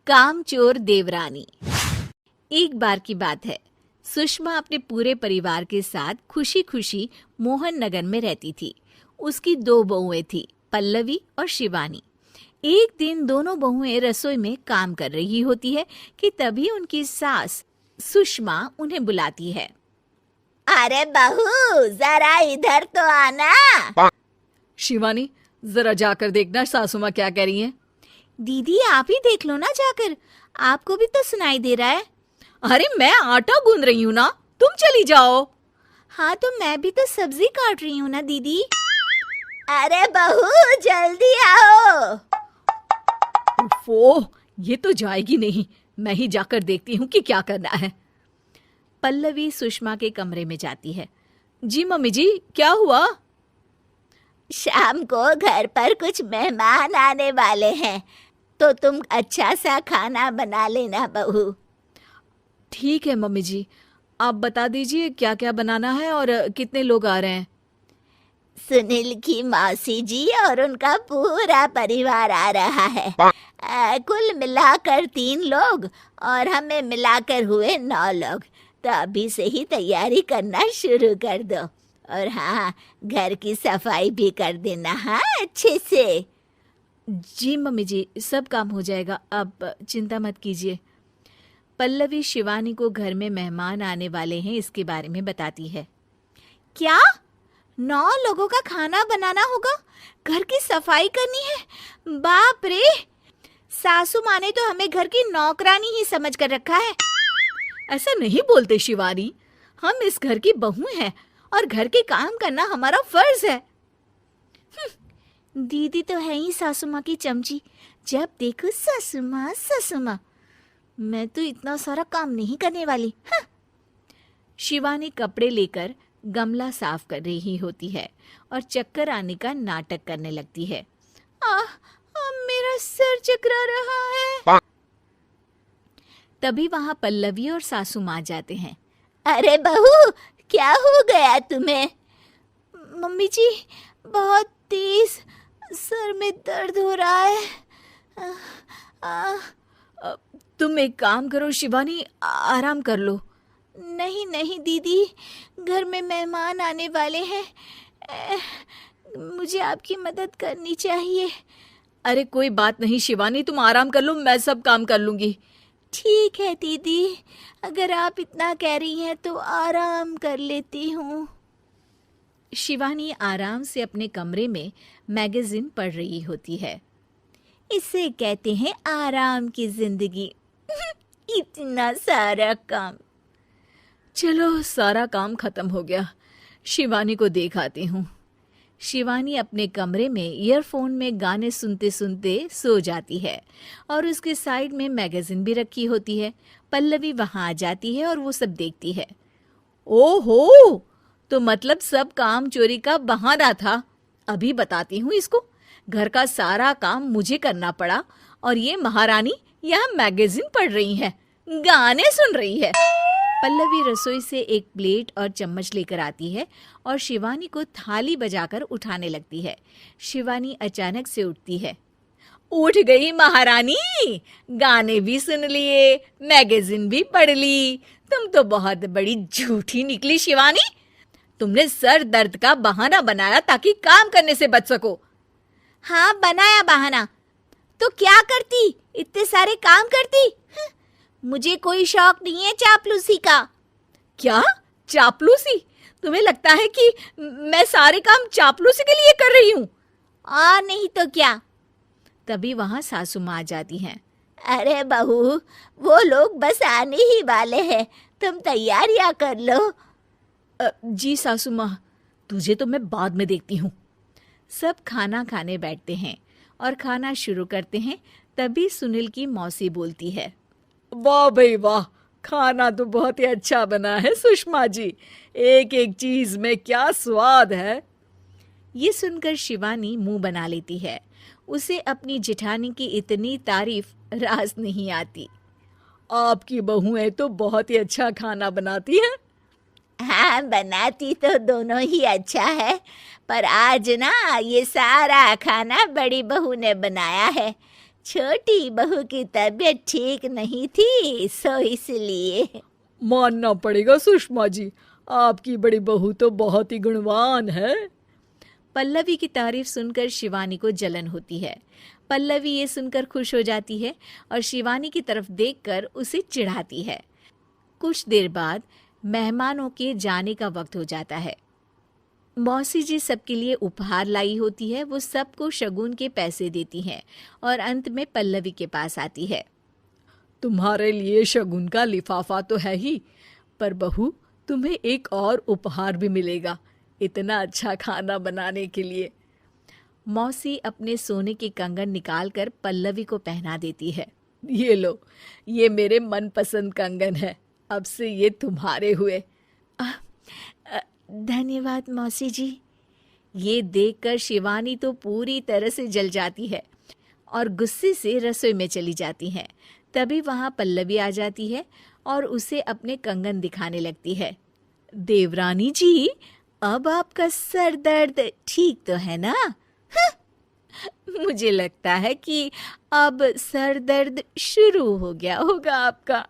कामचोर देवरानी। एक बार की बात है, सुषमा अपने पूरे परिवार के साथ खुशी खुशी मोहन नगर में रहती थी। उसकी 2 बहुएं थी, पल्लवी और शिवानी। एक दिन दोनों बहुएं रसोई में काम कर रही होती है कि तभी उनकी सास सुषमा उन्हें बुलाती है। अरे बहू, जरा इधर तो आना। शिवानी, जरा जाकर देखना सासू माँ क्या कह रही हैं। दीदी आप ही देख लो ना जाकर, आपको भी तो सुनाई दे रहा है। अरे मैं आटा गूंद रही हूँ ना, तुम चली जाओ। हाँ तो मैं भी तो सब्जी काट रही हूँ ना दीदी। अरे बहू, जल्दी आओ। ओह, ये तो जाएगी नहीं। मैं ही जाकर देखती हूँ कि क्या करना है। पल्लवी सुषमा के कमरे में जाती है। जी मम्मी जी, क्या हुआ? शाम को घर पर कुछ मेहमान आने वाले हैं, तो तुम अच्छा सा खाना बना लेना बहू। ठीक है मम्मी जी, आप बता दीजिए क्या क्या बनाना है और कितने लोग आ रहे हैं। सुनील की मौसी जी और उनका पूरा परिवार आ रहा है। कुल मिलाकर 3 लोग और हमें मिलाकर हुए 9 लोग। तो अभी से ही तैयारी करना शुरू कर दो। और हाँ, घर की सफाई भी कर देना, हाँ, अच्छे से। जी मम्मी जी, सब काम हो जाएगा, आप चिंता मत कीजिए। पल्लवी शिवानी को घर में मेहमान आने वाले हैं इसके बारे में बताती है। क्या 9 लोगों का खाना बनाना होगा, घर की सफाई करनी है? बाप रे, सासू माँ ने तो हमें घर की नौकरानी ही समझ कर रखा है। ऐसा नहीं बोलते शिवानी, हम इस घर की बहू हैं और घर के काम करना हमारा फर्ज है। दीदी तो है ही सासू माँ की चमची, जब देखो सासू माँ सासू माँ। मैं तो इतना सारा काम नहीं करने वाली। शिवानी कपड़े लेकर गमला साफ कर रही होती है और चक्कर आने का नाटक करने लगती है। मेरा सर चकरा रहा है। तभी वहां पल्लवी और सासू माँ जाते हैं। अरे बहू, क्या हो गया तुम्हें? मम्मी जी, बहुत तेज सर में दर्द हो रहा है। तुम एक काम करो शिवानी, आराम कर लो। नहीं नहीं दीदी, घर में मेहमान आने वाले हैं, मुझे आपकी मदद करनी चाहिए। अरे कोई बात नहीं शिवानी, तुम आराम कर लो, मैं सब काम कर लूंगी। ठीक है दीदी, अगर आप इतना कह रही हैं तो आराम कर लेती हूँ। शिवानी आराम से अपने कमरे में मैगजीन पढ़ रही होती है। इसे कहते हैं आराम की जिंदगी। इतना सारा काम। चलो, सारा काम खत्म हो गया, शिवानी को देख आती हूँ। शिवानी अपने कमरे में ईयरफोन में गाने सुनते सुनते सो जाती है और उसके साइड में मैगजीन भी रखी होती है। पल्लवी वहां आ जाती है और वो सब देखती है। ओहो, तो मतलब सब काम चोरी का बहाना था। अभी बताती हूँ इसको। घर का सारा काम मुझे करना पड़ा और ये महारानी यहाँ मैगजीन पढ़ रही है, गाने सुन रही है। पल्लवी रसोई से एक प्लेट और चम्मच लेकर आती है और शिवानी को थाली बजाकर उठाने लगती है। शिवानी अचानक से उठती है। उठ गई महारानी, गाने भी सुन लिए, मैगजीन भी पढ़ ली। तुम तो बहुत बड़ी झूठी निकली शिवानी। तुमने सर दर्द का बहाना बनाया ताकि काम करने से बच सको। हाँ, बनाया बहाना, तो क्या करती, इतने सारे काम करती। मुझे कोई शौक नहीं है चापलूसी का। क्या चापलूसी? तुम्हें लगता है कि मैं सारे काम चापलूसी के लिए कर रही हूँ? और नहीं तो क्या। तभी वहां सासू माँ आ जाती हैं। अरे बहू, वो लोग बस आने ही वाले हैं, तुम तैयारियां कर लो। जी सासू माँ, तुझे तो मैं बाद में देखती हूँ। सब खाना खाने बैठते हैं और खाना शुरू करते हैं। तभी सुनील की मौसी बोलती है। वाह भाई वाह, खाना तो बहुत ही अच्छा बना है सुषमा जी, एक एक चीज में क्या स्वाद है। ये सुनकर शिवानी मुंह बना लेती है। उसे अपनी जेठानी की इतनी तारीफ रास नहीं आती। आपकी बहुएं तो बहुत ही अच्छा खाना बनाती हैं। हाँ, बनाती तो दोनों ही अच्छा है, पर आज ना ये सारा खाना बड़ी बहू ने बनाया है। छोटी बहू की तबीयत ठीक नहीं थी, सो इसलिए। मानना पड़ेगा सुषमा जी, आपकी बड़ी बहू तो बहुत ही गुणवान है। पल्लवी की तारीफ सुनकर शिवानी को जलन होती है। पल्लवी ये सुनकर खुश हो जाती है और शिवानी की तरफ देखकर उसे चिढ़ाती है। कुछ देर बाद मेहमानों के जाने का वक्त हो जाता है। मौसी जी सबके लिए उपहार लाई होती है। वो सबको शगुन के पैसे देती हैं और अंत में पल्लवी के पास आती है। तुम्हारे लिए शगुन का लिफाफा तो है ही, पर बहू तुम्हें एक और उपहार भी मिलेगा इतना अच्छा खाना बनाने के लिए। मौसी अपने सोने के कंगन निकालकर पल्लवी को पहना देती है। ये लो, ये मेरे मनपसंद कंगन है, अब से ये तुम्हारे हुए। धन्यवाद मौसी जी। ये देखकर शिवानी तो पूरी तरह से जल जाती है और गुस्से से रसोई में चली जाती है। तभी वहाँ पल्लवी आ जाती है और उसे अपने कंगन दिखाने लगती है। देवरानी जी, अब आपका सर दर्द ठीक तो है ना? मुझे लगता है कि अब सर दर्द शुरू हो गया होगा आपका।